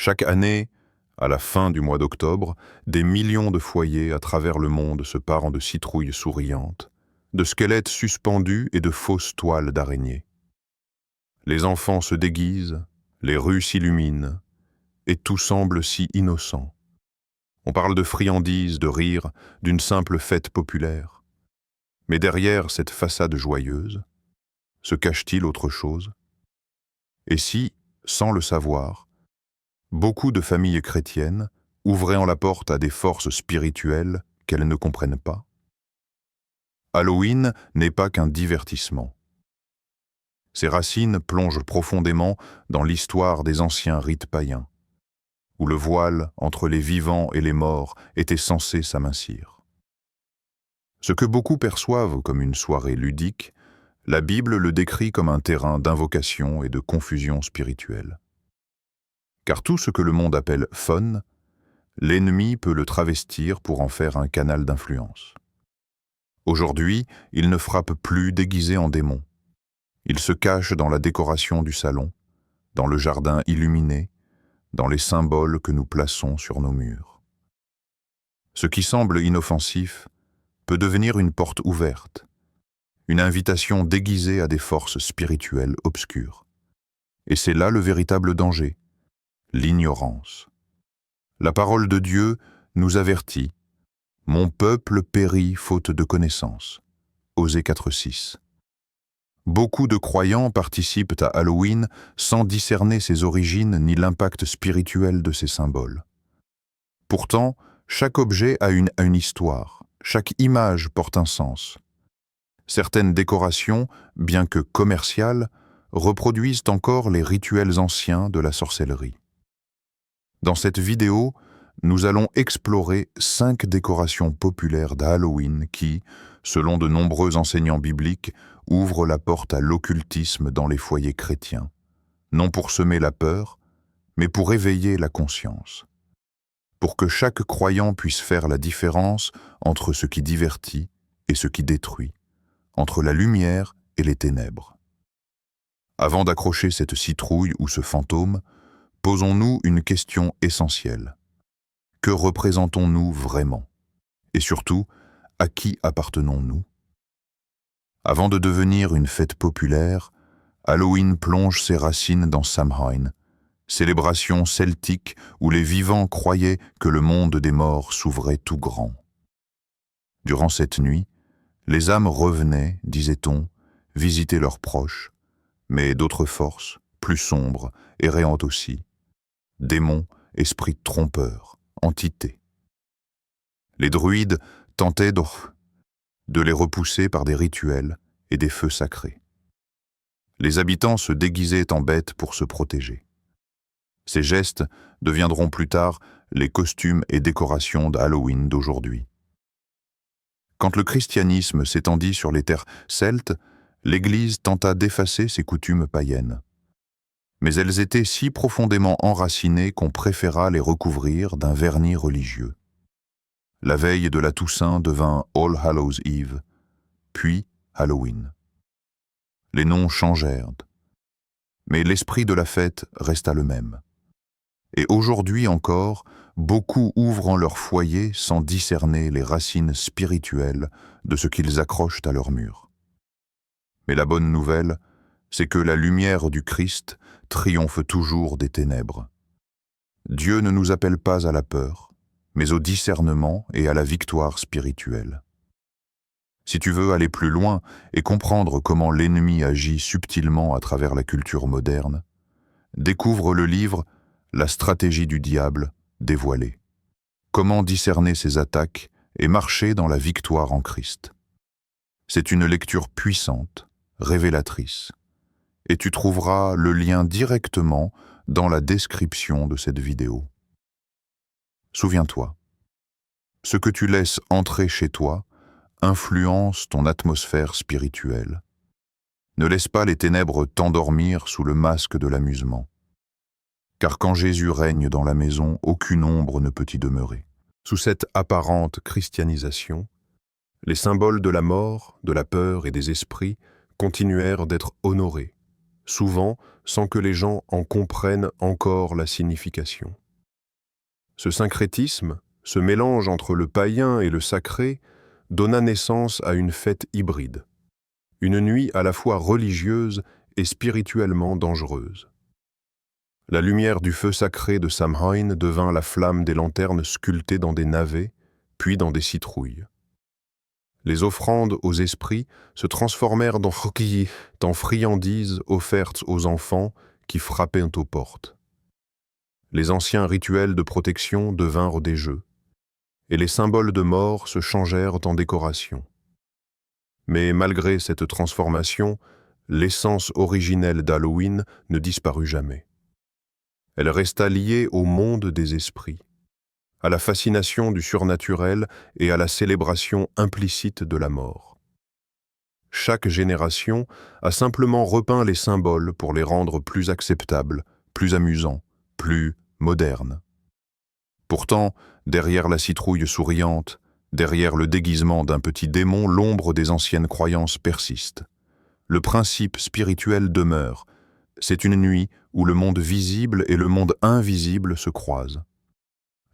Chaque année, à la fin du mois d'octobre, des millions de foyers à travers le monde se parent de citrouilles souriantes, de squelettes suspendus et de fausses toiles d'araignées. Les enfants se déguisent, les rues s'illuminent, et tout semble si innocent. On parle de friandises, de rire, d'une simple fête populaire. Mais derrière cette façade joyeuse, se cache-t-il autre chose? Et si, sans le savoir, beaucoup de familles chrétiennes ouvraient la porte à des forces spirituelles qu'elles ne comprennent pas? Halloween n'est pas qu'un divertissement. Ses racines plongent profondément dans l'histoire des anciens rites païens, où le voile entre les vivants et les morts était censé s'amincir. Ce que beaucoup perçoivent comme une soirée ludique, la Bible le décrit comme un terrain d'invocation et de confusion spirituelle. Car tout ce que le monde appelle fun, l'ennemi peut le travestir pour en faire un canal d'influence. Aujourd'hui, il ne frappe plus déguisé en démon. Il se cache dans la décoration du salon, dans le jardin illuminé, dans les symboles que nous plaçons sur nos murs. Ce qui semble inoffensif peut devenir une porte ouverte, une invitation déguisée à des forces spirituelles obscures. Et c'est là le véritable danger, l'ignorance. La parole de Dieu nous avertit « Mon peuple périt faute de connaissance » Osée 4,6. Beaucoup de croyants participent à Halloween sans discerner ses origines ni l'impact spirituel de ses symboles. Pourtant, chaque objet a une histoire, chaque image porte un sens. Certaines décorations, bien que commerciales, reproduisent encore les rituels anciens de la sorcellerie. Dans cette vidéo, nous allons explorer 5 décorations populaires d'Halloween qui, selon de nombreux enseignants bibliques, ouvrent la porte à l'occultisme dans les foyers chrétiens, non pour semer la peur, mais pour éveiller la conscience, pour que chaque croyant puisse faire la différence entre ce qui divertit et ce qui détruit, entre la lumière et les ténèbres. Avant d'accrocher cette citrouille ou ce fantôme, posons-nous une question essentielle. Que représentons-nous vraiment? Et surtout, à qui appartenons-nous? Avant de devenir une fête populaire, Halloween plonge ses racines dans Samhain, célébration celtique où les vivants croyaient que le monde des morts s'ouvrait tout grand. Durant cette nuit, les âmes revenaient, disait-on, visiter leurs proches, mais d'autres forces, plus sombres, errantes aussi, démons, esprits trompeurs, entités. Les druides tentaient de les repousser par des rituels et des feux sacrés. Les habitants se déguisaient en bêtes pour se protéger. Ces gestes deviendront plus tard les costumes et décorations d'Halloween d'aujourd'hui. Quand le christianisme s'étendit sur les terres celtes, l'Église tenta d'effacer ces coutumes païennes. Mais elles étaient si profondément enracinées qu'on préféra les recouvrir d'un vernis religieux. La veille de la Toussaint devint All Hallows Eve, puis Halloween. Les noms changèrent, mais l'esprit de la fête resta le même. Et aujourd'hui encore, beaucoup ouvrent en leur foyer sans discerner les racines spirituelles de ce qu'ils accrochent à leur mur. Mais la bonne nouvelle, c'est que la lumière du Christ triomphe toujours des ténèbres. Dieu ne nous appelle pas à la peur, mais au discernement et à la victoire spirituelle. Si tu veux aller plus loin et comprendre comment l'ennemi agit subtilement à travers la culture moderne, découvre le livre « La stratégie du diable » dévoilée. Comment discerner ses attaques et marcher dans la victoire en Christ. C'est une lecture puissante, révélatrice, et tu trouveras le lien directement dans la description de cette vidéo. Souviens-toi, ce que tu laisses entrer chez toi influence ton atmosphère spirituelle. Ne laisse pas les ténèbres t'endormir sous le masque de l'amusement. Car quand Jésus règne dans la maison, aucune ombre ne peut y demeurer. Sous cette apparente christianisation, les symboles de la mort, de la peur et des esprits continuèrent d'être honorés, souvent sans que les gens en comprennent encore la signification. Ce syncrétisme, ce mélange entre le païen et le sacré, donna naissance à une fête hybride, une nuit à la fois religieuse et spirituellement dangereuse. La lumière du feu sacré de Samhain devint la flamme des lanternes sculptées dans des navets, puis dans des citrouilles. Les offrandes aux esprits se transformèrent en friandises offertes aux enfants qui frappaient aux portes. Les anciens rituels de protection devinrent des jeux, et les symboles de mort se changèrent en décorations. Mais malgré cette transformation, l'essence originelle d'Halloween ne disparut jamais. Elle resta liée au monde des esprits, à la fascination du surnaturel et à la célébration implicite de la mort. Chaque génération a simplement repeint les symboles pour les rendre plus acceptables, plus amusants, plus modernes. Pourtant, derrière la citrouille souriante, derrière le déguisement d'un petit démon, l'ombre des anciennes croyances persiste. Le principe spirituel demeure. C'est une nuit où le monde visible et le monde invisible se croisent.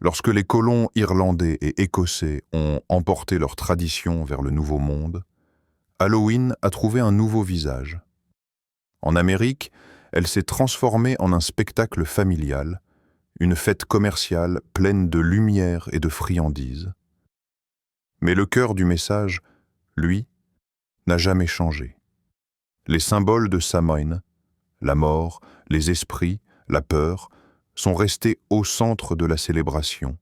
Lorsque les colons irlandais et écossais ont emporté leur tradition vers le Nouveau Monde, Halloween a trouvé un nouveau visage. En Amérique, elle s'est transformée en un spectacle familial, une fête commerciale pleine de lumière et de friandises. Mais le cœur du message, lui, n'a jamais changé. Les symboles de Samhain, la mort, les esprits, la peur, sont restés au centre de la célébration,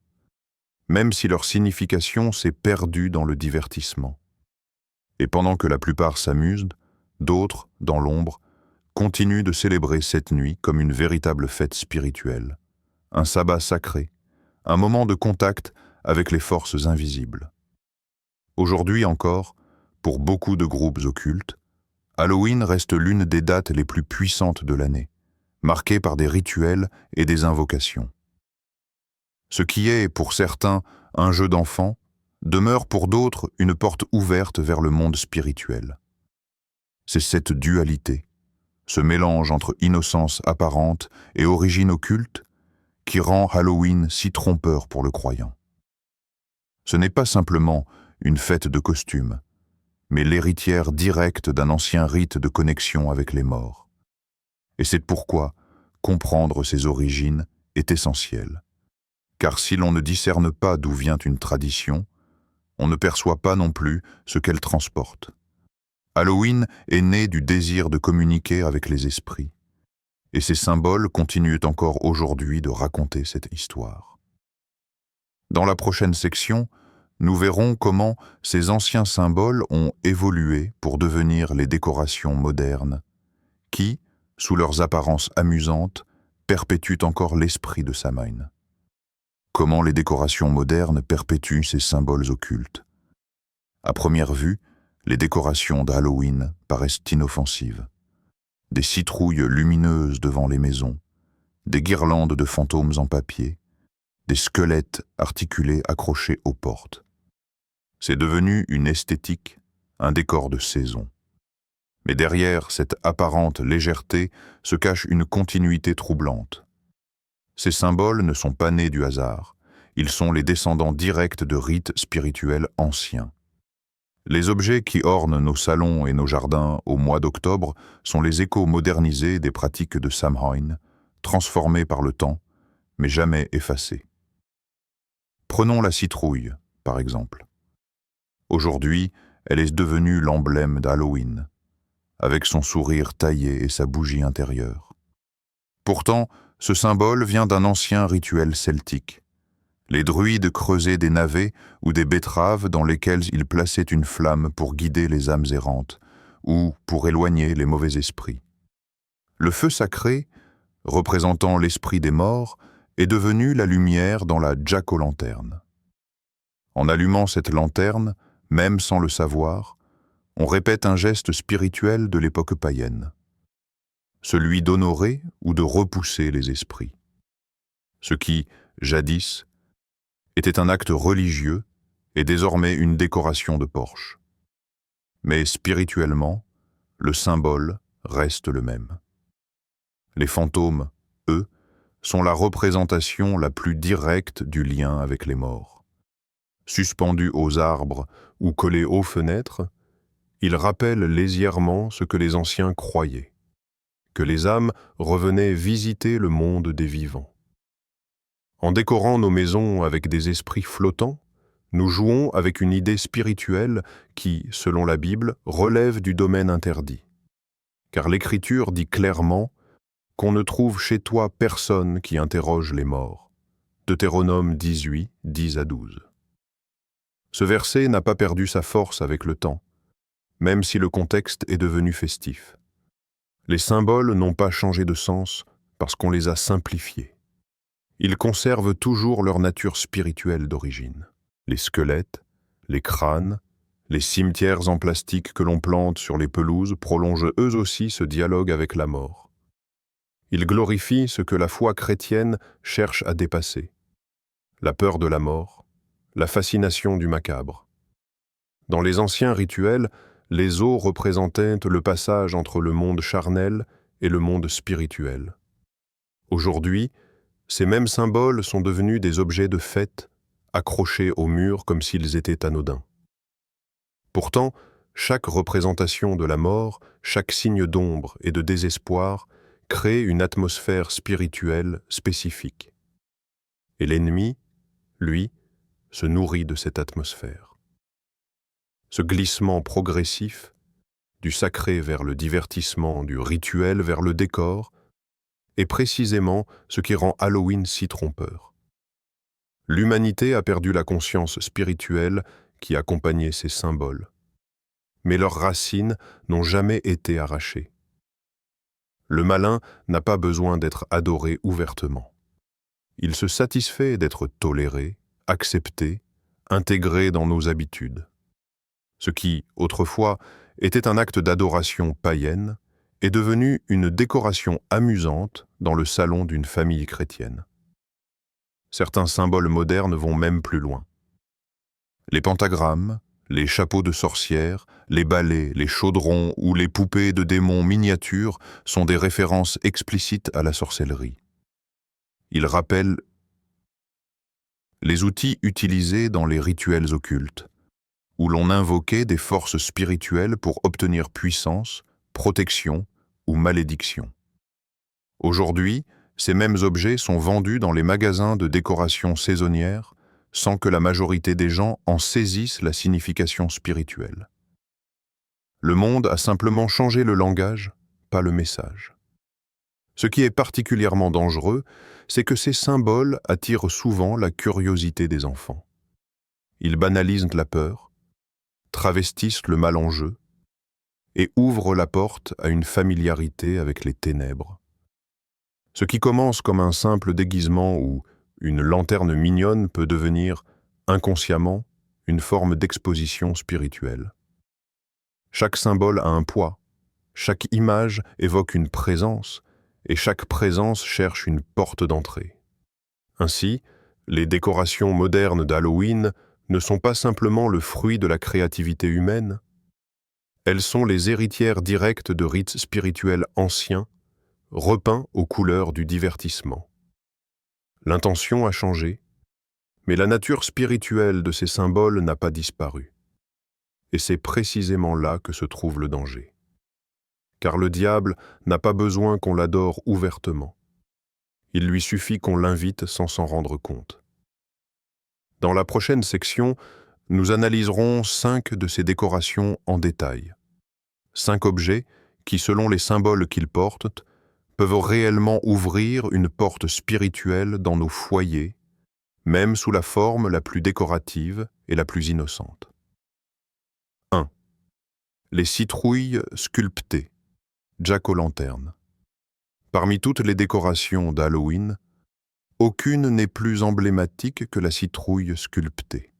même si leur signification s'est perdue dans le divertissement. Et pendant que la plupart s'amusent, d'autres, dans l'ombre, continuent de célébrer cette nuit comme une véritable fête spirituelle, un sabbat sacré, un moment de contact avec les forces invisibles. Aujourd'hui encore, pour beaucoup de groupes occultes, Halloween reste l'une des dates les plus puissantes de l'année, marquée par des rituels et des invocations. Ce qui est, pour certains, un jeu d'enfant, demeure pour d'autres une porte ouverte vers le monde spirituel. C'est cette dualité, ce mélange entre innocence apparente et origine occulte, qui rend Halloween si trompeur pour le croyant. Ce n'est pas simplement une fête de costumes, mais l'héritière directe d'un ancien rite de connexion avec les morts. Et c'est pourquoi comprendre ses origines est essentiel. Car si l'on ne discerne pas d'où vient une tradition, on ne perçoit pas non plus ce qu'elle transporte. Halloween est né du désir de communiquer avec les esprits, et ces symboles continuent encore aujourd'hui de raconter cette histoire. Dans la prochaine section, nous verrons comment ces anciens symboles ont évolué pour devenir les décorations modernes, qui, sous leurs apparences amusantes, perpétuent encore l'esprit de Samhain. Comment les décorations modernes perpétuent ces symboles occultes. À première vue, les décorations d'Halloween paraissent inoffensives. Des citrouilles lumineuses devant les maisons, des guirlandes de fantômes en papier, des squelettes articulés accrochés aux portes. C'est devenu une esthétique, un décor de saison. Mais derrière cette apparente légèreté se cache une continuité troublante. Ces symboles ne sont pas nés du hasard, ils sont les descendants directs de rites spirituels anciens. Les objets qui ornent nos salons et nos jardins au mois d'octobre sont les échos modernisés des pratiques de Samhain, transformés par le temps, mais jamais effacés. Prenons la citrouille, par exemple. Aujourd'hui, elle est devenue l'emblème d'Halloween, avec son sourire taillé et sa bougie intérieure. Pourtant, ce symbole vient d'un ancien rituel celtique. Les druides creusaient des navets ou des betteraves dans lesquelles ils plaçaient une flamme pour guider les âmes errantes ou pour éloigner les mauvais esprits. Le feu sacré, représentant l'esprit des morts, est devenu la lumière dans la jack-o'-lanterne. En allumant cette lanterne, même sans le savoir, on répète un geste spirituel de l'époque païenne, celui d'honorer ou de repousser les esprits. Ce qui, jadis, était un acte religieux est désormais une décoration de porche. Mais spirituellement, le symbole reste le même. Les fantômes, eux, sont la représentation la plus directe du lien avec les morts. Suspendus aux arbres ou collés aux fenêtres, ils rappellent légèrement ce que les anciens croyaient, que les âmes revenaient visiter le monde des vivants. En décorant nos maisons avec des esprits flottants, nous jouons avec une idée spirituelle qui, selon la Bible, relève du domaine interdit. Car l'Écriture dit clairement qu'on ne trouve chez toi personne qui interroge les morts. Deutéronome 18, 10 à 12. Ce verset n'a pas perdu sa force avec le temps, même si le contexte est devenu festif. Les symboles n'ont pas changé de sens parce qu'on les a simplifiés. Ils conservent toujours leur nature spirituelle d'origine. Les squelettes, les crânes, les cimetières en plastique que l'on plante sur les pelouses prolongent eux aussi ce dialogue avec la mort. Ils glorifient ce que la foi chrétienne cherche à dépasser: la peur de la mort, la fascination du macabre. Dans les anciens rituels, les os représentaient le passage entre le monde charnel et le monde spirituel. Aujourd'hui, ces mêmes symboles sont devenus des objets de fête, accrochés au mur comme s'ils étaient anodins. Pourtant, chaque représentation de la mort, chaque signe d'ombre et de désespoir crée une atmosphère spirituelle spécifique. Et l'ennemi, lui, se nourrit de cette atmosphère. Ce glissement progressif, du sacré vers le divertissement, du rituel vers le décor, est précisément ce qui rend Halloween si trompeur. L'humanité a perdu la conscience spirituelle qui accompagnait ces symboles, mais leurs racines n'ont jamais été arrachées. Le malin n'a pas besoin d'être adoré ouvertement. Il se satisfait d'être toléré, accepté, intégré dans nos habitudes. Ce qui, autrefois, était un acte d'adoration païenne, est devenu une décoration amusante dans le salon d'une famille chrétienne. Certains symboles modernes vont même plus loin. Les pentagrammes, les chapeaux de sorcières, les balais, les chaudrons ou les poupées de démons miniatures sont des références explicites à la sorcellerie. Ils rappellent les outils utilisés dans les rituels occultes, où l'on invoquait des forces spirituelles pour obtenir puissance, protection ou malédiction. Aujourd'hui, ces mêmes objets sont vendus dans les magasins de décoration saisonnière sans que la majorité des gens en saisissent la signification spirituelle. Le monde a simplement changé le langage, pas le message. Ce qui est particulièrement dangereux, c'est que ces symboles attirent souvent la curiosité des enfants. Ils banalisent la peur, travestissent le mal en jeu et ouvrent la porte à une familiarité avec les ténèbres. Ce qui commence comme un simple déguisement ou une lanterne mignonne peut devenir, inconsciemment, une forme d'exposition spirituelle. Chaque symbole a un poids, chaque image évoque une présence, et chaque présence cherche une porte d'entrée. Ainsi, les décorations modernes d'Halloween ne sont pas simplement le fruit de la créativité humaine, elles sont les héritières directes de rites spirituels anciens, repeints aux couleurs du divertissement. L'intention a changé, mais la nature spirituelle de ces symboles n'a pas disparu. Et c'est précisément là que se trouve le danger. Car le diable n'a pas besoin qu'on l'adore ouvertement. Il lui suffit qu'on l'invite sans s'en rendre compte. Dans la prochaine section, nous analyserons 5 de ces décorations en détail. 5 objets qui, selon les symboles qu'ils portent, peuvent réellement ouvrir une porte spirituelle dans nos foyers, même sous la forme la plus décorative et la plus innocente. 1. Les citrouilles sculptées, jack-o'-lanterne. Parmi toutes les décorations d'Halloween, aucune n'est plus emblématique que la citrouille sculptée.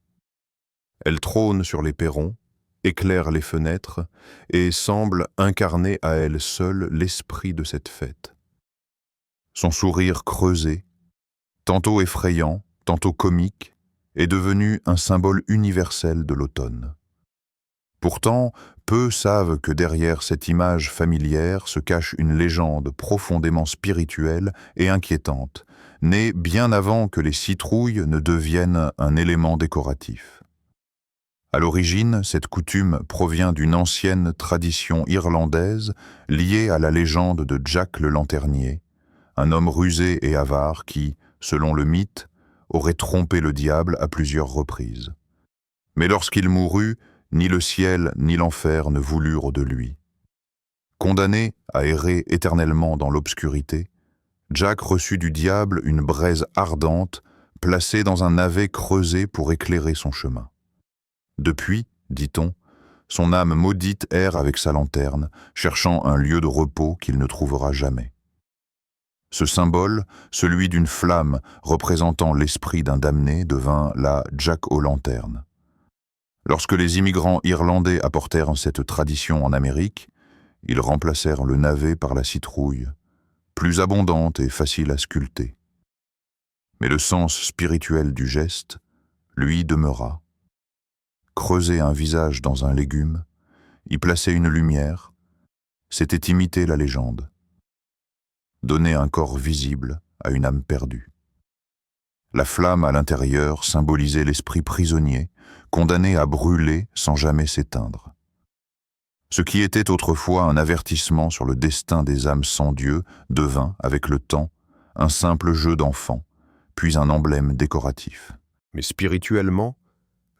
Elle trône sur les perrons, éclaire les fenêtres et semble incarner à elle seule l'esprit de cette fête. Son sourire creusé, tantôt effrayant, tantôt comique, est devenu un symbole universel de l'automne. Pourtant, peu savent que derrière cette image familière se cache une légende profondément spirituelle et inquiétante, née bien avant que les citrouilles ne deviennent un élément décoratif. À l'origine, cette coutume provient d'une ancienne tradition irlandaise liée à la légende de Jack le Lanternier, un homme rusé et avare qui, selon le mythe, aurait trompé le diable à plusieurs reprises. Mais lorsqu'il mourut, ni le ciel ni l'enfer ne voulurent de lui. Condamné à errer éternellement dans l'obscurité, Jack reçut du diable une braise ardente placée dans un navet creusé pour éclairer son chemin. Depuis, dit-on, son âme maudite erre avec sa lanterne, cherchant un lieu de repos qu'il ne trouvera jamais. Ce symbole, celui d'une flamme représentant l'esprit d'un damné, devint la Jack aux lanternes. Lorsque les immigrants irlandais apportèrent cette tradition en Amérique, ils remplacèrent le navet par la citrouille, plus abondante et facile à sculpter. Mais le sens spirituel du geste, lui, demeura. Creuser un visage dans un légume, y placer une lumière, c'était imiter la légende. Donner un corps visible à une âme perdue. La flamme à l'intérieur symbolisait l'esprit prisonnier, condamné à brûler sans jamais s'éteindre. Ce qui était autrefois un avertissement sur le destin des âmes sans Dieu devint, avec le temps, un simple jeu d'enfant, puis un emblème décoratif. Mais spirituellement,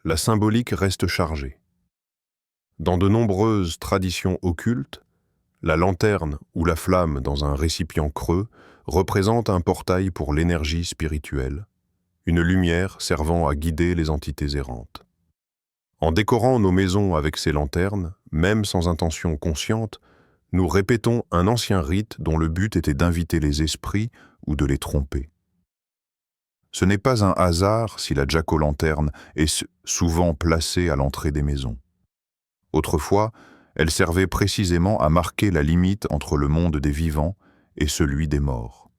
la symbolique reste chargée. Dans de nombreuses traditions occultes, la lanterne ou la flamme dans un récipient creux représente un portail pour l'énergie spirituelle, une lumière servant à guider les entités errantes. En décorant nos maisons avec ces lanternes, même sans intention consciente, nous répétons un ancien rite dont le but était d'inviter les esprits ou de les tromper. Ce n'est pas un hasard si la jack-o'-lanterne est souvent placée à l'entrée des maisons. Autrefois, elle servait précisément à marquer la limite entre le monde des vivants et celui des morts.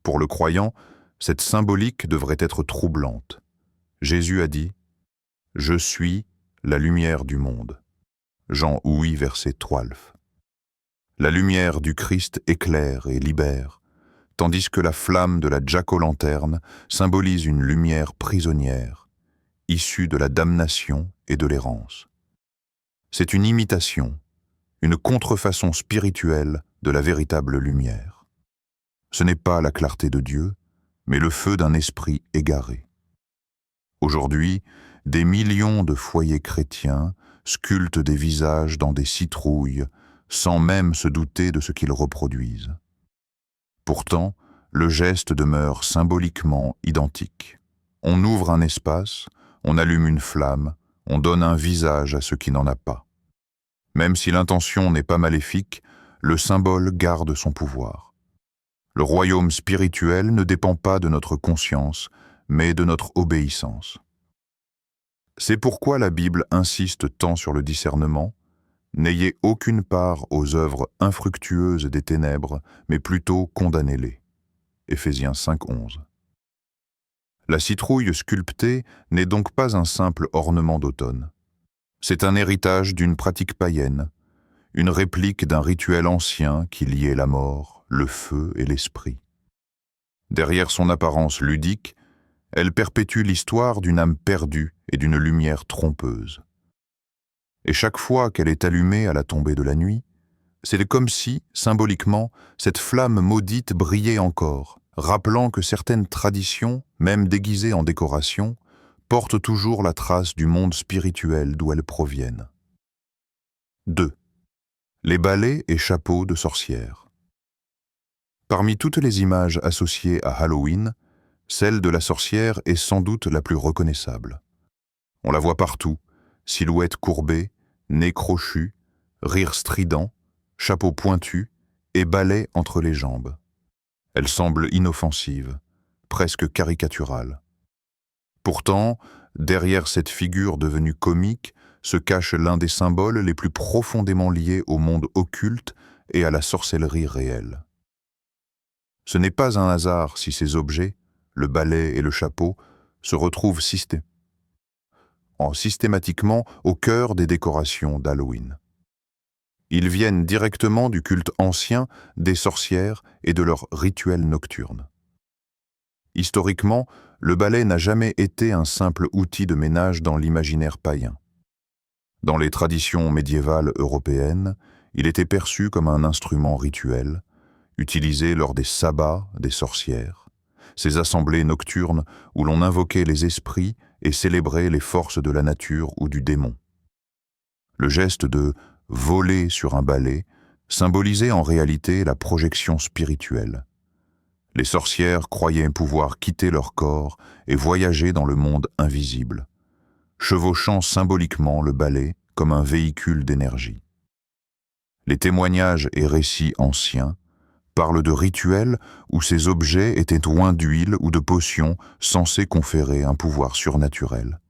Pour le croyant, cette symbolique devrait être troublante. Jésus a dit « Je suis la lumière du monde ». Jean 8, verset 12. La lumière du Christ éclaire et libère, tandis que la flamme de la jack-o'-lanterne symbolise une lumière prisonnière, issue de la damnation et de l'errance. C'est une imitation, une contrefaçon spirituelle de la véritable lumière. Ce n'est pas la clarté de Dieu, mais le feu d'un esprit égaré. Aujourd'hui, des millions de foyers chrétiens sculptent des visages dans des citrouilles, sans même se douter de ce qu'ils reproduisent. Pourtant, le geste demeure symboliquement identique. On ouvre un espace, on allume une flamme, on donne un visage à ce qui n'en a pas. Même si l'intention n'est pas maléfique, le symbole garde son pouvoir. Le royaume spirituel ne dépend pas de notre conscience, mais de notre obéissance. C'est pourquoi la Bible insiste tant sur le discernement. N'ayez aucune part aux œuvres infructueuses des ténèbres, mais plutôt condamnez-les. Éphésiens 5:11. La citrouille sculptée n'est donc pas un simple ornement d'automne. C'est un héritage d'une pratique païenne, une réplique d'un rituel ancien qui liait la mort, le feu et l'esprit. Derrière son apparence ludique, elle perpétue l'histoire d'une âme perdue et d'une lumière trompeuse. Et chaque fois qu'elle est allumée à la tombée de la nuit, c'est comme si, symboliquement, cette flamme maudite brillait encore, rappelant que certaines traditions, même déguisées en décoration, portent toujours la trace du monde spirituel d'où elles proviennent. 2. Les balais et chapeaux de sorcières. Parmi toutes les images associées à Halloween, celle de la sorcière est sans doute la plus reconnaissable. On la voit partout, silhouette courbée, nez crochu, rire strident, chapeau pointu et balai entre les jambes. Elle semble inoffensive, presque caricaturale. Pourtant, derrière cette figure devenue comique, se cache l'un des symboles les plus profondément liés au monde occulte et à la sorcellerie réelle. Ce n'est pas un hasard si ces objets, le balai et le chapeau, se retrouvent systématiquement. systématiquement au cœur des décorations d'Halloween. Ils viennent directement du culte ancien des sorcières et de leurs rituels nocturnes. Historiquement, le balai n'a jamais été un simple outil de ménage dans l'imaginaire païen. Dans les traditions médiévales européennes, il était perçu comme un instrument rituel, utilisé lors des sabbats des sorcières, ces assemblées nocturnes où l'on invoquait les esprits et célébrait les forces de la nature ou du démon. Le geste de voler sur un balai symbolisait en réalité la projection spirituelle. Les sorcières croyaient pouvoir quitter leur corps et voyager dans le monde invisible, chevauchant symboliquement le balai comme un véhicule d'énergie. Les témoignages et récits anciens parlent de rituels où ces objets étaient oints d'huile ou de potions censés conférer un pouvoir surnaturel.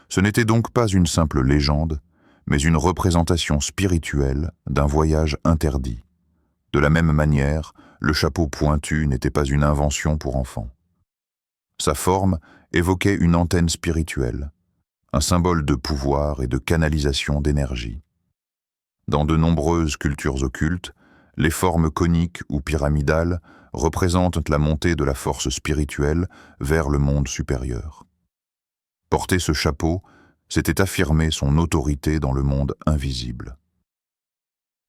Ce n'était donc pas une simple légende, mais une représentation spirituelle d'un voyage interdit. De la même manière, le chapeau pointu n'était pas une invention pour enfants. Sa forme évoquait une antenne spirituelle, un symbole de pouvoir et de canalisation d'énergie. Dans de nombreuses cultures occultes, les formes coniques ou pyramidales représentent la montée de la force spirituelle vers le monde supérieur. Porter ce chapeau, c'était affirmer son autorité dans le monde invisible.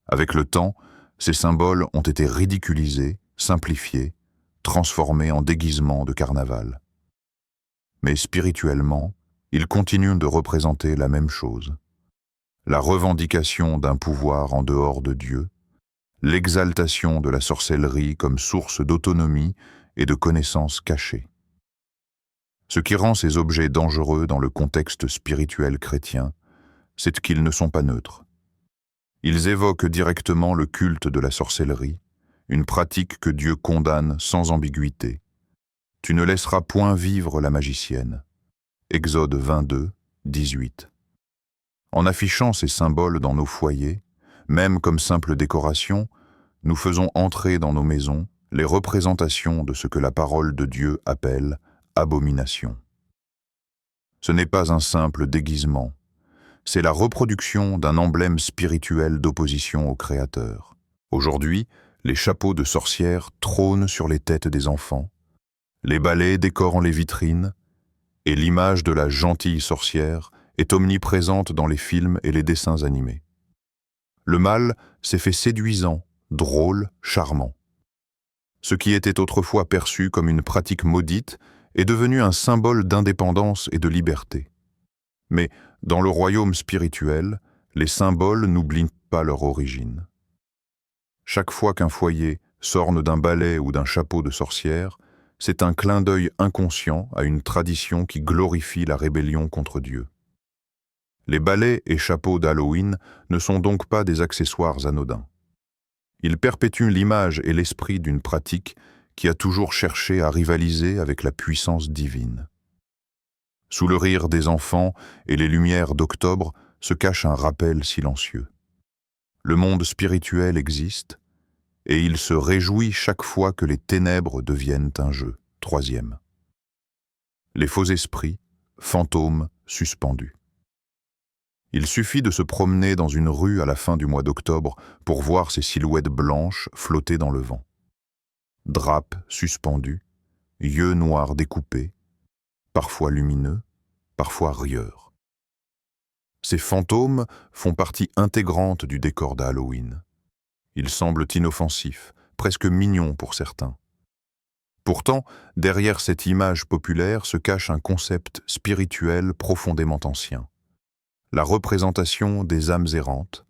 Avec le temps, ces symboles ont été ridiculisés, simplifiés, transformés en déguisements de carnaval. Mais spirituellement, ils continuent de représenter la même chose. La revendication d'un pouvoir en dehors de Dieu, l'exaltation de la sorcellerie comme source d'autonomie et de connaissances cachées. Ce qui rend ces objets dangereux dans le contexte spirituel chrétien, c'est qu'ils ne sont pas neutres. Ils évoquent directement le culte de la sorcellerie, une pratique que Dieu condamne sans ambiguïté. Tu ne laisseras point vivre la magicienne. Exode 22, 18. En affichant ces symboles dans nos foyers, même comme simple décoration, nous faisons entrer dans nos maisons les représentations de ce que la parole de Dieu appelle abomination. Ce n'est pas un simple déguisement, c'est la reproduction d'un emblème spirituel d'opposition au Créateur. Aujourd'hui, les chapeaux de sorcières trônent sur les têtes des enfants, les balais décorent les vitrines, et l'image de la gentille sorcière est omniprésente dans les films et les dessins animés. Le mal s'est fait séduisant, drôle, charmant. Ce qui était autrefois perçu comme une pratique maudite est devenu un symbole d'indépendance et de liberté. Mais dans le royaume spirituel, les symboles n'oublient pas leur origine. Chaque fois qu'un foyer s'orne d'un balai ou d'un chapeau de sorcière, c'est un clin d'œil inconscient à une tradition qui glorifie la rébellion contre Dieu. Les balais et chapeaux d'Halloween ne sont donc pas des accessoires anodins. Ils perpétuent l'image et l'esprit d'une pratique qui a toujours cherché à rivaliser avec la puissance divine. Sous le rire des enfants et les lumières d'octobre se cache un rappel silencieux. Le monde spirituel existe, et il se réjouit chaque fois que les ténèbres deviennent un jeu. 3e. Les faux esprits, fantômes suspendus. Il suffit de se promener dans une rue à la fin du mois d'octobre pour voir ces silhouettes blanches flotter dans le vent. Drapes suspendus, yeux noirs découpés, parfois lumineux, parfois rieurs. Ces fantômes font partie intégrante du décor d'Halloween. Ils semblent inoffensifs, presque mignons pour certains. Pourtant, derrière cette image populaire se cache un concept spirituel profondément ancien. La représentation des âmes errantes,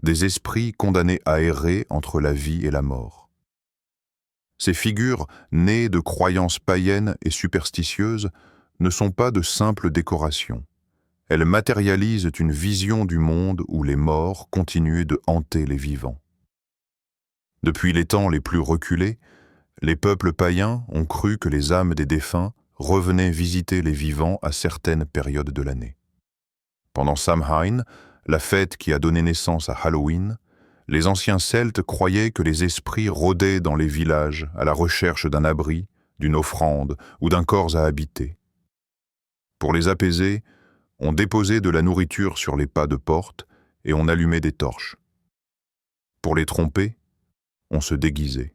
des esprits condamnés à errer entre la vie et la mort. Ces figures, nées de croyances païennes et superstitieuses, ne sont pas de simples décorations. Elles matérialisent une vision du monde où les morts continuent de hanter les vivants. Depuis les temps les plus reculés, les peuples païens ont cru que les âmes des défunts revenaient visiter les vivants à certaines périodes de l'année. Pendant Samhain, la fête qui a donné naissance à Halloween, les anciens Celtes croyaient que les esprits rôdaient dans les villages à la recherche d'un abri, d'une offrande ou d'un corps à habiter. Pour les apaiser, On déposait de la nourriture sur les pas de porte et on allumait des torches. Pour les tromper, on se déguisait.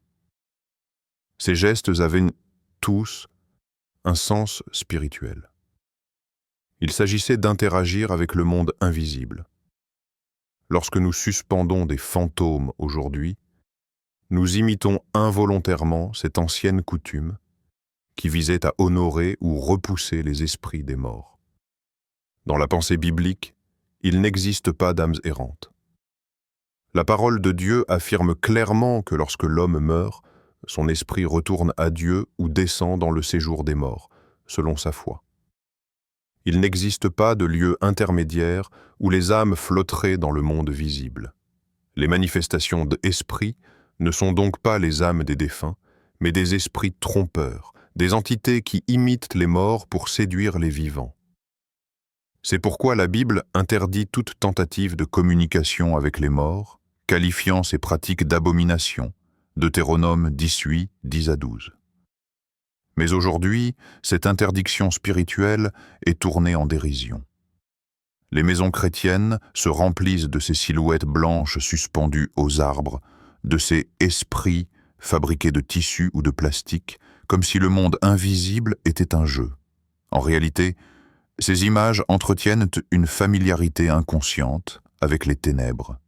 Ces gestes avaient tous un sens spirituel. Il s'agissait d'interagir avec le monde invisible. Lorsque nous suspendons des fantômes aujourd'hui, nous imitons involontairement cette ancienne coutume qui visait à honorer ou repousser les esprits des morts. Dans la pensée biblique, il n'existe pas d'âmes errantes. La parole de Dieu affirme clairement que lorsque l'homme meurt, son esprit retourne à Dieu ou descend dans le séjour des morts, selon sa foi. Il n'existe pas de lieu intermédiaire où les âmes flotteraient dans le monde visible. Les manifestations d'esprit ne sont donc pas les âmes des défunts, mais des esprits trompeurs, des entités qui imitent les morts pour séduire les vivants. C'est pourquoi la Bible interdit toute tentative de communication avec les morts, qualifiant ces pratiques d'abomination, Deutéronome 18, 10 à 12. Mais aujourd'hui, cette interdiction spirituelle est tournée en dérision. Les maisons chrétiennes se remplissent de ces silhouettes blanches suspendues aux arbres, de ces esprits fabriqués de tissu ou de plastique, comme si le monde invisible était un jeu. En réalité, ces images entretiennent une familiarité inconsciente avec les ténèbres.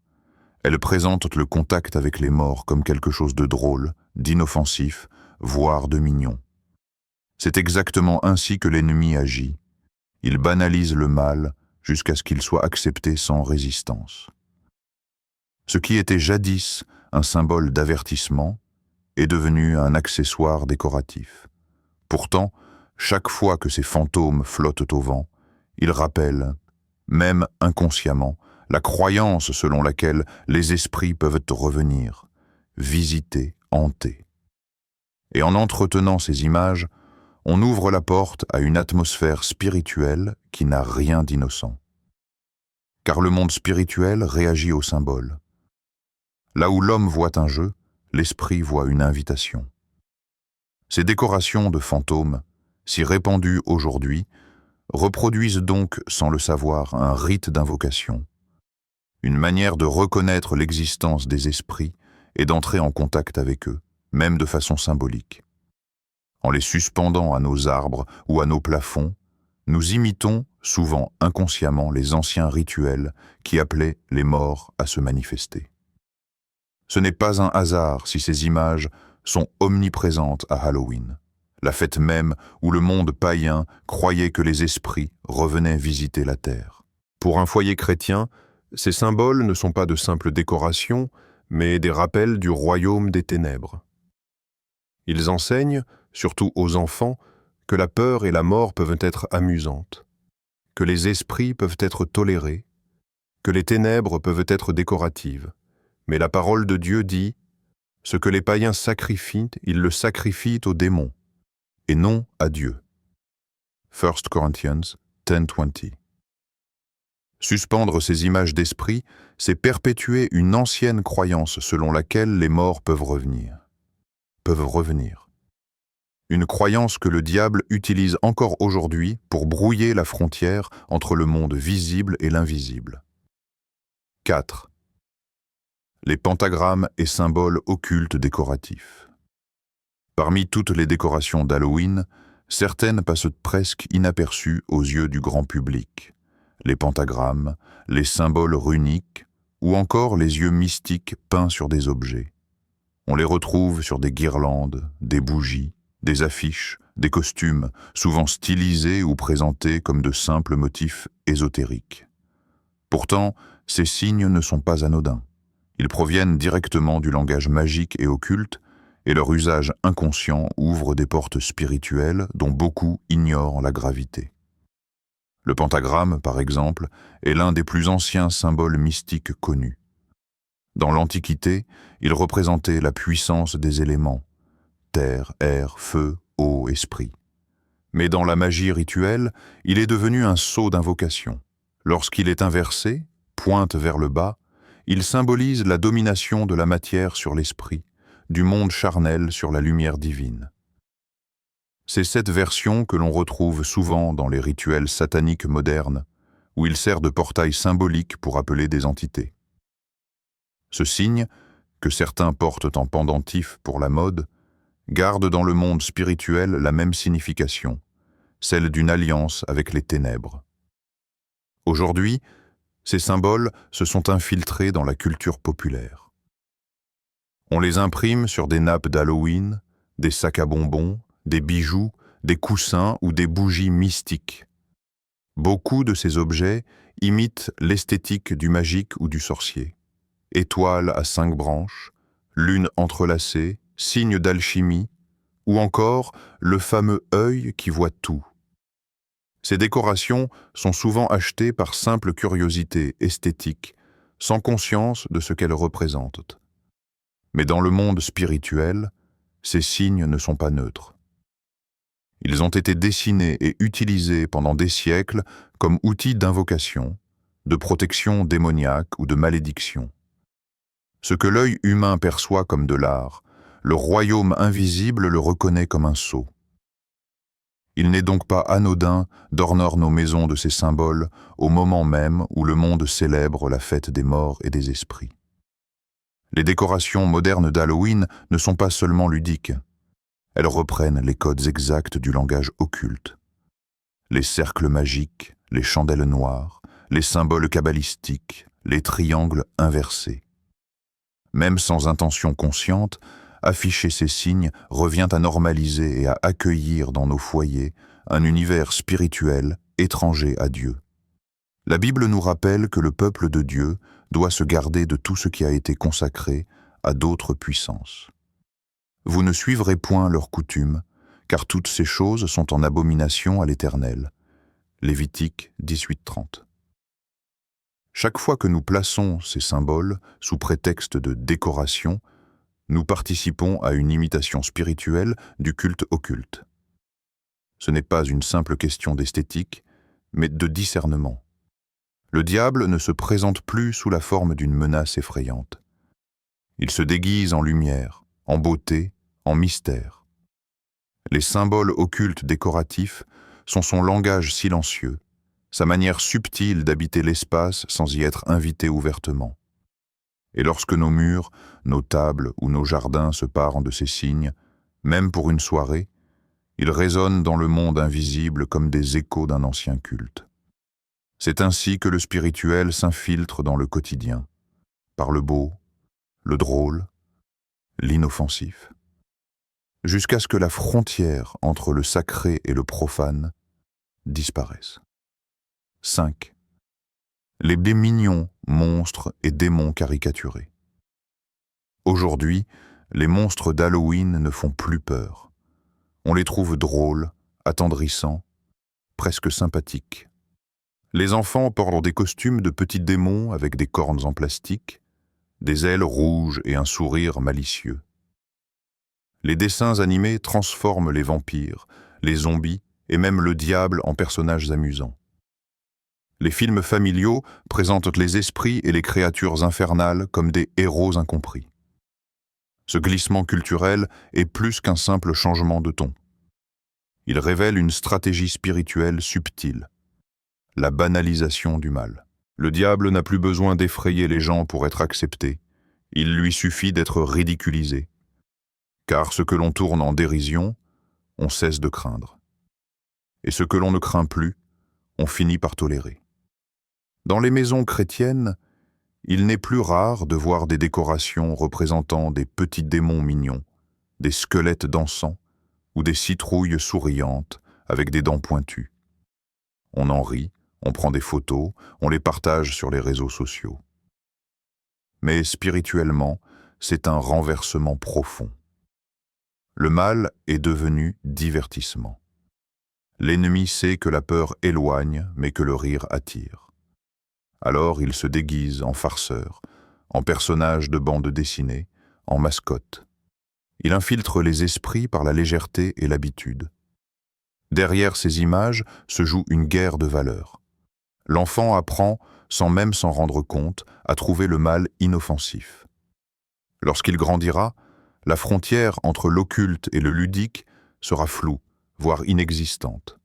Elles présentent le contact avec les morts comme quelque chose de drôle, d'inoffensif, voire de mignon. C'est exactement ainsi que l'ennemi agit. Il banalise le mal jusqu'à ce qu'il soit accepté sans résistance. Ce qui était jadis un symbole d'avertissement est devenu un accessoire décoratif. Pourtant, chaque fois que ces fantômes flottent au vent, ils rappellent, même inconsciemment, la croyance selon laquelle les esprits peuvent revenir, visiter, hanter. Et en entretenant ces images, on ouvre la porte à une atmosphère spirituelle qui n'a rien d'innocent. Car le monde spirituel réagit aux symboles. Là où l'homme voit un jeu, l'esprit voit une invitation. Ces décorations de fantômes, si répandues aujourd'hui, reproduisent donc, sans le savoir, un rite d'invocation, une manière de reconnaître l'existence des esprits et d'entrer en contact avec eux, même de façon symbolique. En les suspendant à nos arbres ou à nos plafonds, nous imitons, souvent inconsciemment, les anciens rituels qui appelaient les morts à se manifester. Ce n'est pas un hasard si ces images sont omniprésentes à Halloween, la fête même où le monde païen croyait que les esprits revenaient visiter la terre. Pour un foyer chrétien, ces symboles ne sont pas de simples décorations, mais des rappels du royaume des ténèbres. Ils enseignent, surtout aux enfants, que la peur et la mort peuvent être amusantes, que les esprits peuvent être tolérés, que les ténèbres peuvent être décoratives. Mais la parole de Dieu dit « Ce que les païens sacrifient, ils le sacrifient aux démons, et non à Dieu. » 1 Corinthians 10:20. Suspendre ces images d'esprit, c'est perpétuer une ancienne croyance selon laquelle les morts peuvent revenir. Une croyance que le diable utilise encore aujourd'hui pour brouiller la frontière entre le monde visible et l'invisible. 4. Les pentagrammes et symboles occultes décoratifs. Parmi toutes les décorations d'Halloween, certaines passent presque inaperçues aux yeux du grand public. Les pentagrammes, les symboles runiques, ou encore les yeux mystiques peints sur des objets. On les retrouve sur des guirlandes, des bougies, des affiches, des costumes, souvent stylisés ou présentés comme de simples motifs ésotériques. Pourtant, ces signes ne sont pas anodins. Ils proviennent directement du langage magique et occulte, et leur usage inconscient ouvre des portes spirituelles dont beaucoup ignorent la gravité. Le pentagramme, par exemple, est l'un des plus anciens symboles mystiques connus. Dans l'Antiquité, il représentait la puissance des éléments, terre, air, feu, eau, esprit. Mais dans la magie rituelle, il est devenu un sceau d'invocation. Lorsqu'il est inversé, pointe vers le bas, il symbolise la domination de la matière sur l'esprit, du monde charnel sur la lumière divine. C'est cette version que l'on retrouve souvent dans les rituels sataniques modernes, où il sert de portail symbolique pour appeler des entités. Ce signe, que certains portent en pendentif pour la mode, garde dans le monde spirituel la même signification, celle d'une alliance avec les ténèbres. Aujourd'hui, ces symboles se sont infiltrés dans la culture populaire. On les imprime sur des nappes d'Halloween, des sacs à bonbons, des bijoux, des coussins ou des bougies mystiques. Beaucoup de ces objets imitent l'esthétique du magique ou du sorcier. Étoiles à 5 branches, lunes entrelacées, signes d'alchimie, ou encore le fameux œil qui voit tout. Ces décorations sont souvent achetées par simple curiosité esthétique, sans conscience de ce qu'elles représentent. Mais dans le monde spirituel, ces signes ne sont pas neutres. Ils ont été dessinés et utilisés pendant des siècles comme outils d'invocation, de protection démoniaque ou de malédiction. Ce que l'œil humain perçoit comme de l'art, le royaume invisible le reconnaît comme un sceau. Il n'est donc pas anodin d'orner nos maisons de ces symboles au moment même où le monde célèbre la fête des morts et des esprits. Les décorations modernes d'Halloween ne sont pas seulement ludiques. Elles reprennent les codes exacts du langage occulte. Les cercles magiques, les chandelles noires, les symboles kabbalistiques, les triangles inversés. Même sans intention consciente, afficher ces signes revient à normaliser et à accueillir dans nos foyers un univers spirituel étranger à Dieu. La Bible nous rappelle que le peuple de Dieu doit se garder de tout ce qui a été consacré à d'autres puissances. Vous ne suivrez point leurs coutumes, car toutes ces choses sont en abomination à l'Éternel. Lévitique 18:30. Chaque fois que nous plaçons ces symboles sous prétexte de décoration, nous participons à une imitation spirituelle du culte occulte. Ce n'est pas une simple question d'esthétique, mais de discernement. Le diable ne se présente plus sous la forme d'une menace effrayante. Il se déguise en lumière, en beauté, en mystère. Les symboles occultes décoratifs sont son langage silencieux, sa manière subtile d'habiter l'espace sans y être invité ouvertement. Et lorsque nos murs, nos tables ou nos jardins se parent de ces signes, même pour une soirée, ils résonnent dans le monde invisible comme des échos d'un ancien culte. C'est ainsi que le spirituel s'infiltre dans le quotidien, par le beau, le drôle, l'inoffensif, jusqu'à ce que la frontière entre le sacré et le profane disparaisse. 5. Les mignons, monstres et démons caricaturés. Aujourd'hui, les monstres d'Halloween ne font plus peur. On les trouve drôles, attendrissants, presque sympathiques. Les enfants portent des costumes de petits démons avec des cornes en plastique, des ailes rouges et un sourire malicieux. Les dessins animés transforment les vampires, les zombies et même le diable en personnages amusants. Les films familiaux présentent les esprits et les créatures infernales comme des héros incompris. Ce glissement culturel est plus qu'un simple changement de ton. Il révèle une stratégie spirituelle subtile, la banalisation du mal. Le diable n'a plus besoin d'effrayer les gens pour être accepté, il lui suffit d'être ridiculisé. Car ce que l'on tourne en dérision, on cesse de craindre. Et ce que l'on ne craint plus, on finit par tolérer. Dans les maisons chrétiennes, il n'est plus rare de voir des décorations représentant des petits démons mignons, des squelettes dansants ou des citrouilles souriantes avec des dents pointues. On en rit, on prend des photos, on les partage sur les réseaux sociaux. Mais spirituellement, c'est un renversement profond. Le mal est devenu divertissement. L'ennemi sait que la peur éloigne, mais que le rire attire. Alors il se déguise en farceur, en personnage de bande dessinée, en mascotte. Il infiltre les esprits par la légèreté et l'habitude. Derrière ces images se joue une guerre de valeurs. L'enfant apprend, sans même s'en rendre compte, à trouver le mal inoffensif. Lorsqu'il grandira, la frontière entre l'occulte et le ludique sera floue, voire inexistante.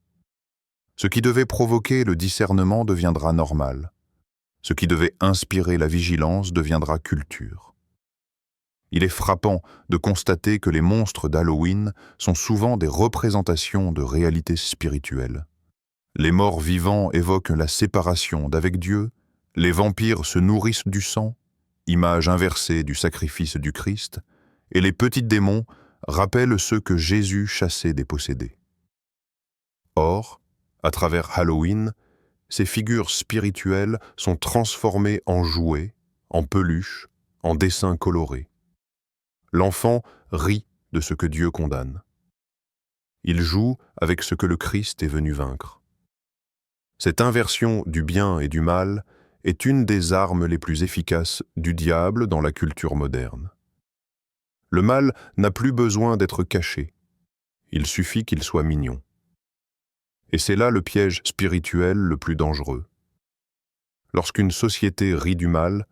Ce qui devait provoquer le discernement deviendra normal. Ce qui devait inspirer la vigilance deviendra culture. Il est frappant de constater que les monstres d'Halloween sont souvent des représentations de réalités spirituelles. Les morts vivants évoquent la séparation d'avec Dieu, les vampires se nourrissent du sang, image inversée du sacrifice du Christ, et les petits démons rappellent ceux que Jésus chassait des possédés. Or, à travers Halloween, ces figures spirituelles sont transformées en jouets, en peluches, en dessins colorés. L'enfant rit de ce que Dieu condamne. Il joue avec ce que le Christ est venu vaincre. Cette inversion du bien et du mal est une des armes les plus efficaces du diable dans la culture moderne. Le mal n'a plus besoin d'être caché. Il suffit qu'il soit mignon. Et c'est là le piège spirituel le plus dangereux. Lorsqu'une société rit du mal,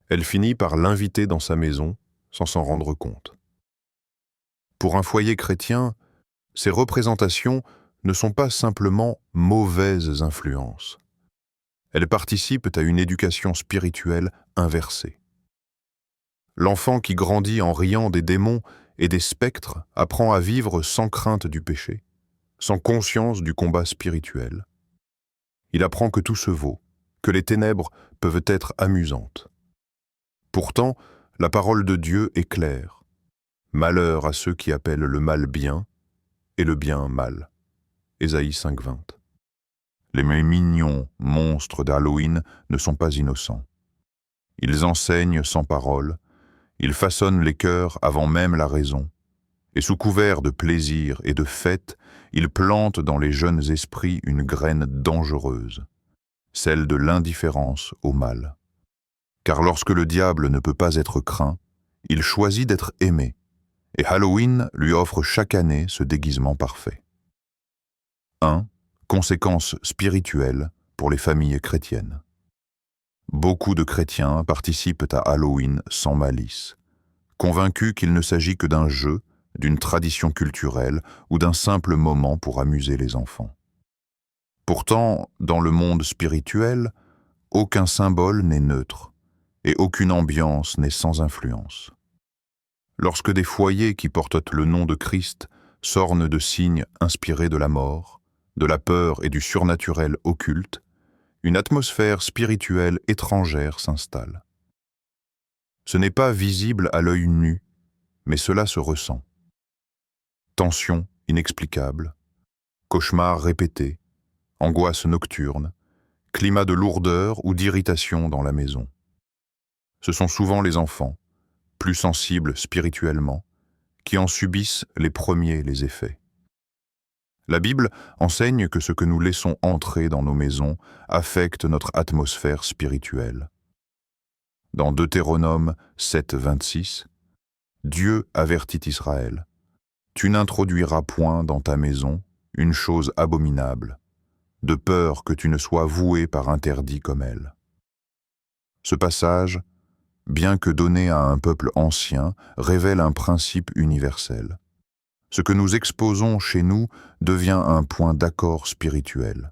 elle finit par l'inviter dans sa maison sans s'en rendre compte. Pour un foyer chrétien, ces représentations ne sont pas simplement mauvaises influences. Elles participent à une éducation spirituelle inversée. L'enfant qui grandit en riant des démons et des spectres apprend à vivre sans crainte du péché, sans conscience du combat spirituel. Il apprend que tout se vaut, que les ténèbres peuvent être amusantes. Pourtant, la parole de Dieu est claire. Malheur à ceux qui appellent le mal bien et le bien mal. Ésaïe 5,20. Les mignons monstres d'Halloween ne sont pas innocents. Ils enseignent sans parole, ils façonnent les cœurs avant même la raison, et sous couvert de plaisir et de fête, ils plantent dans les jeunes esprits une graine dangereuse, celle de l'indifférence au mal. Car lorsque le diable ne peut pas être craint, il choisit d'être aimé, et Halloween lui offre chaque année ce déguisement parfait. 1. Conséquences spirituelles pour les familles chrétiennes. Beaucoup de chrétiens participent à Halloween sans malice, convaincus qu'il ne s'agit que d'un jeu, d'une tradition culturelle ou d'un simple moment pour amuser les enfants. Pourtant, dans le monde spirituel, aucun symbole n'est neutre et aucune ambiance n'est sans influence. Lorsque des foyers qui portent le nom de Christ s'ornent de signes inspirés de la mort, de la peur et du surnaturel occulte, une atmosphère spirituelle étrangère s'installe. Ce n'est pas visible à l'œil nu, mais cela se ressent. Tensions inexplicables, cauchemars répétés, angoisse nocturne, climat de lourdeur ou d'irritation dans la maison. Ce sont souvent les enfants, plus sensibles spirituellement, qui en subissent les premiers les effets. La Bible enseigne que ce que nous laissons entrer dans nos maisons affecte notre atmosphère spirituelle. Dans Deutéronome 7,26, Dieu avertit Israël. Tu n'introduiras point dans ta maison une chose abominable, de peur que tu ne sois voué par interdit comme elle. Ce passage, bien que donné à un peuple ancien, révèle un principe universel. Ce que nous exposons chez nous devient un point d'accord spirituel.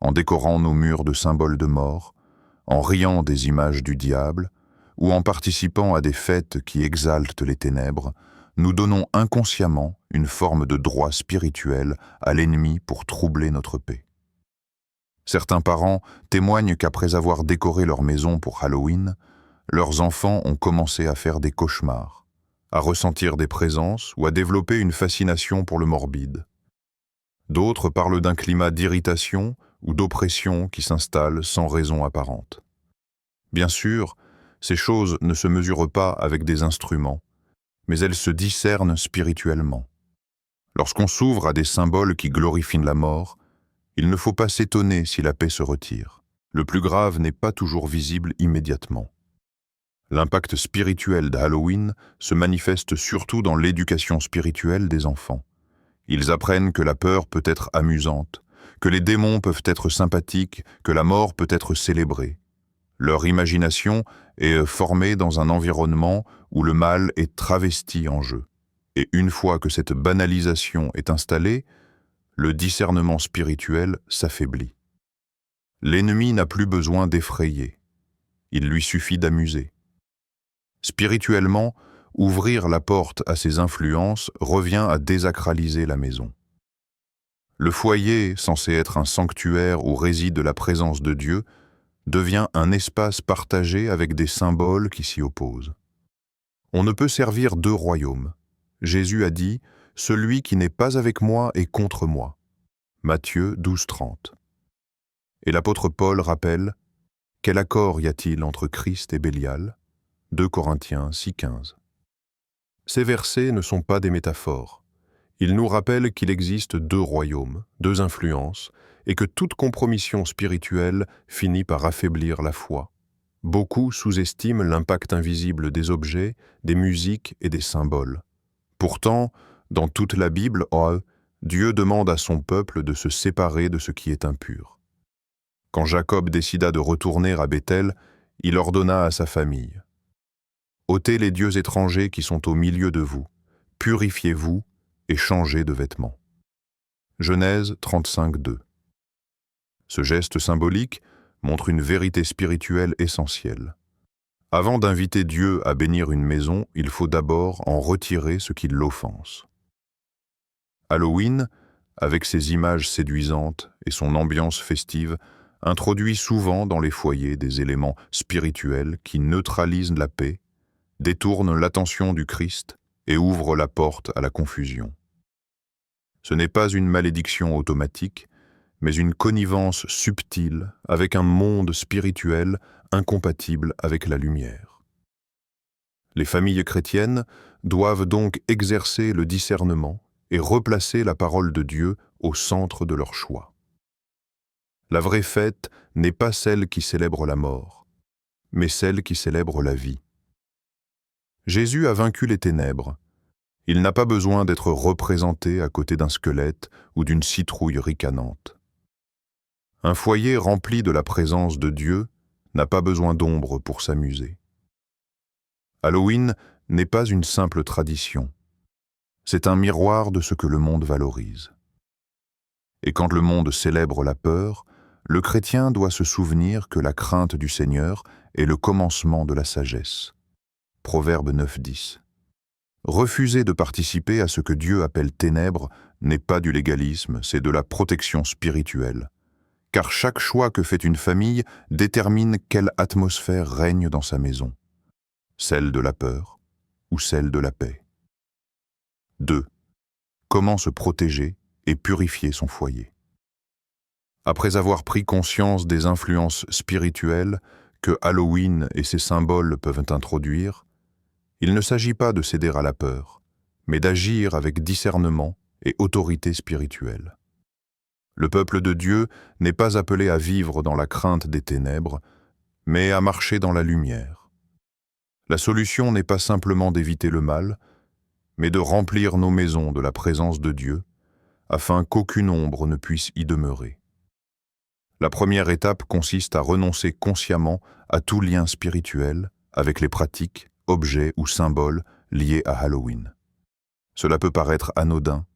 En décorant nos murs de symboles de mort, en riant des images du diable, ou en participant à des fêtes qui exaltent les ténèbres, nous donnons inconsciemment une forme de droit spirituel à l'ennemi pour troubler notre paix. Certains parents témoignent qu'après avoir décoré leur maison pour Halloween, leurs enfants ont commencé à faire des cauchemars, à ressentir des présences ou à développer une fascination pour le morbide. D'autres parlent d'un climat d'irritation ou d'oppression qui s'installe sans raison apparente. Bien sûr, ces choses ne se mesurent pas avec des instruments, mais elles se discernent spirituellement. Lorsqu'on s'ouvre à des symboles qui glorifient la mort, il ne faut pas s'étonner si la paix se retire. Le plus grave n'est pas toujours visible immédiatement. L'impact spirituel d'Halloween se manifeste surtout dans l'éducation spirituelle des enfants. Ils apprennent que la peur peut être amusante, que les démons peuvent être sympathiques, que la mort peut être célébrée. Leur imagination est formée dans un environnement où le mal est travesti en jeu. Et une fois que cette banalisation est installée, le discernement spirituel s'affaiblit. L'ennemi n'a plus besoin d'effrayer. Il lui suffit d'amuser. Spirituellement, ouvrir la porte à ces influences revient à désacraliser la maison. Le foyer, censé être un sanctuaire où réside la présence de Dieu, devient un espace partagé avec des symboles qui s'y opposent. On ne peut servir deux royaumes. Jésus a dit « Celui qui n'est pas avec moi est contre moi ». Matthieu 12:30. Et l'apôtre Paul rappelle « Quel accord y a-t-il entre Christ et Bélial » 2 Corinthiens 6:15. Ces versets ne sont pas des métaphores. Ils nous rappellent qu'il existe deux royaumes, deux influences, et que toute compromission spirituelle finit par affaiblir la foi. Beaucoup sous-estiment l'impact invisible des objets, des musiques et des symboles. Pourtant, dans toute la Bible, Dieu demande à son peuple de se séparer de ce qui est impur. Quand Jacob décida de retourner à Béthel, il ordonna à sa famille « Ôtez les dieux étrangers qui sont au milieu de vous, purifiez-vous et changez de vêtements. » Genèse 35:2. Ce geste symbolique montre une vérité spirituelle essentielle. Avant d'inviter Dieu à bénir une maison, il faut d'abord en retirer ce qui l'offense. Halloween, avec ses images séduisantes et son ambiance festive, introduit souvent dans les foyers des éléments spirituels qui neutralisent la paix, détournent l'attention du Christ et ouvrent la porte à la confusion. Ce n'est pas une malédiction automatique, mais une connivence subtile avec un monde spirituel incompatible avec la lumière. Les familles chrétiennes doivent donc exercer le discernement et replacer la parole de Dieu au centre de leur choix. La vraie fête n'est pas celle qui célèbre la mort, mais celle qui célèbre la vie. Jésus a vaincu les ténèbres. Il n'a pas besoin d'être représenté à côté d'un squelette ou d'une citrouille ricanante. Un foyer rempli de la présence de Dieu n'a pas besoin d'ombre pour s'amuser. Halloween n'est pas une simple tradition. C'est un miroir de ce que le monde valorise. Et quand le monde célèbre la peur, le chrétien doit se souvenir que la crainte du Seigneur est le commencement de la sagesse. Proverbe 9:10. Refuser de participer à ce que Dieu appelle ténèbres n'est pas du légalisme, c'est de la protection spirituelle. Car chaque choix que fait une famille détermine quelle atmosphère règne dans sa maison. Celle de la peur ou celle de la paix. 2. Comment se protéger et purifier son foyer. Après avoir pris conscience des influences spirituelles que Halloween et ses symboles peuvent introduire, il ne s'agit pas de céder à la peur, mais d'agir avec discernement et autorité spirituelle. Le peuple de Dieu n'est pas appelé à vivre dans la crainte des ténèbres, mais à marcher dans la lumière. La solution n'est pas simplement d'éviter le mal, mais de remplir nos maisons de la présence de Dieu, afin qu'aucune ombre ne puisse y demeurer. La première étape consiste à renoncer consciemment à tout lien spirituel avec les pratiques, objets ou symboles liés à Halloween. Cela peut paraître anodin,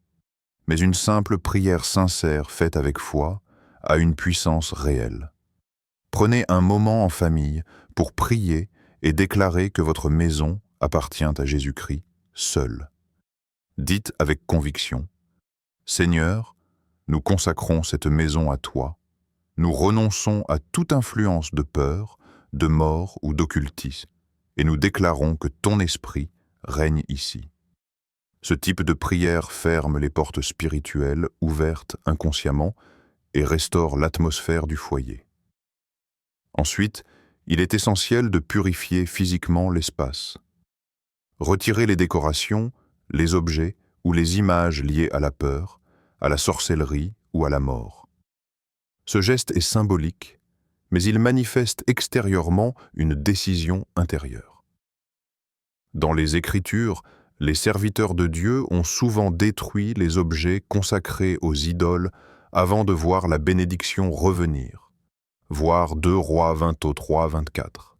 mais une simple prière sincère faite avec foi a une puissance réelle. Prenez un moment en famille pour prier et déclarer que votre maison appartient à Jésus-Christ seul. Dites avec conviction, « Seigneur, nous consacrons cette maison à toi. Nous renonçons à toute influence de peur, de mort ou d'occultisme, et nous déclarons que ton esprit règne ici. » Ce type de prière ferme les portes spirituelles ouvertes inconsciemment et restaure l'atmosphère du foyer. Ensuite, il est essentiel de purifier physiquement l'espace. Retirer les décorations, les objets ou les images liées à la peur, à la sorcellerie ou à la mort. Ce geste est symbolique, mais il manifeste extérieurement une décision intérieure. Dans les Écritures, les serviteurs de Dieu ont souvent détruit les objets consacrés aux idoles avant de voir la bénédiction revenir. Voir 2 Rois 23-24.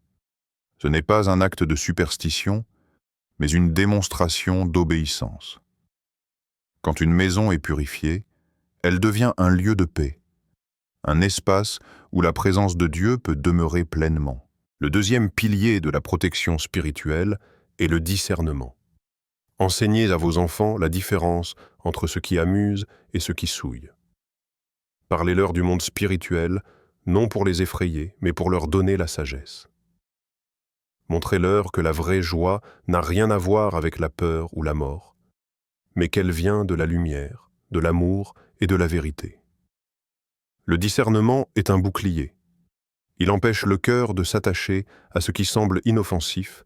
Ce n'est pas un acte de superstition, mais une démonstration d'obéissance. Quand une maison est purifiée, Elle devient un lieu de paix, un espace où la présence de Dieu peut demeurer pleinement. Le deuxième pilier de la protection spirituelle est le discernement. Enseignez à vos enfants la différence entre ce qui amuse et ce qui souille. Parlez-leur du monde spirituel, non pour les effrayer, mais pour leur donner la sagesse. Montrez-leur que la vraie joie n'a rien à voir avec la peur ou la mort, mais qu'elle vient de la lumière, de l'amour et de la vérité. Le discernement est un bouclier. Il empêche le cœur de s'attacher à ce qui semble inoffensif,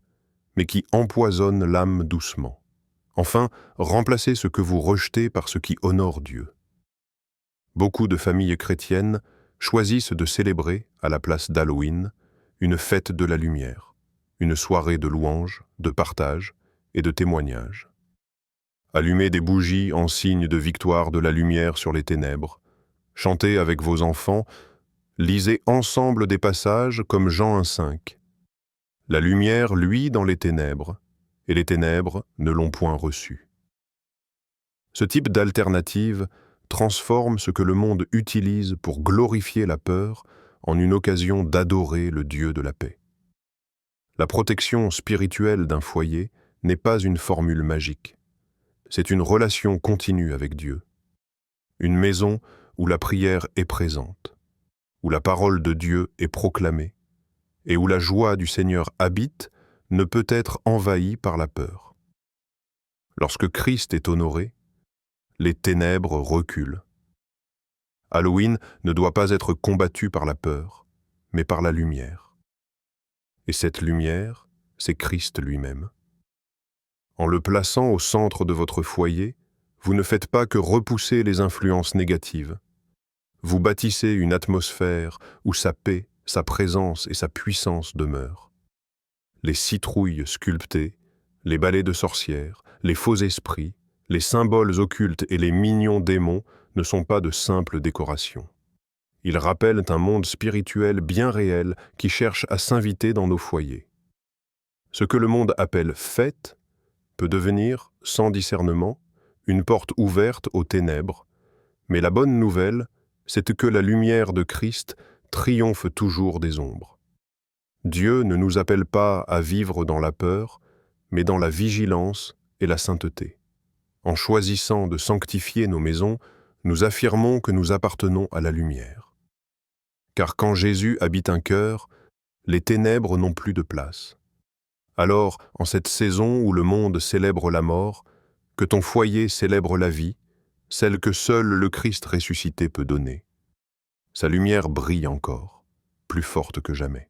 mais qui empoisonne l'âme doucement. Enfin, remplacez ce que vous rejetez par ce qui honore Dieu. Beaucoup de familles chrétiennes choisissent de célébrer, à la place d'Halloween, une fête de la lumière, une soirée de louanges, de partage et de témoignages. Allumez des bougies en signe de victoire de la lumière sur les ténèbres, chantez avec vos enfants, lisez ensemble des passages comme Jean 1,5. La lumière luit dans les ténèbres, et les ténèbres ne l'ont point reçue. Ce type d'alternative transforme ce que le monde utilise pour glorifier la peur en une occasion d'adorer le Dieu de la paix. La protection spirituelle d'un foyer n'est pas une formule magique. C'est une relation continue avec Dieu. Une maison où la prière est présente, où la parole de Dieu est proclamée, et où la joie du Seigneur habite, ne peut être envahie par la peur. Lorsque Christ est honoré, les ténèbres reculent. Halloween ne doit pas être combattu par la peur, mais par la lumière. Et cette lumière, c'est Christ lui-même. En le plaçant au centre de votre foyer, vous ne faites pas que repousser les influences négatives. Vous bâtissez une atmosphère où sa paix, sa présence et sa puissance demeurent. Les citrouilles sculptées, les balais de sorcières, les faux esprits, les symboles occultes et les mignons démons ne sont pas de simples décorations. Ils rappellent un monde spirituel bien réel qui cherche à s'inviter dans nos foyers. Ce que le monde appelle fête peut devenir, sans discernement, une porte ouverte aux ténèbres, mais la bonne nouvelle, c'est que la lumière de Christ triomphe toujours des ombres. Dieu ne nous appelle pas à vivre dans la peur, mais dans la vigilance et la sainteté. En choisissant de sanctifier nos maisons, nous affirmons que nous appartenons à la lumière. Car quand Jésus habite un cœur, les ténèbres n'ont plus de place. Alors, en cette saison où le monde célèbre la mort, que ton foyer célèbre la vie, celle que seul le Christ ressuscité peut donner. Sa lumière brille encore, plus forte que jamais.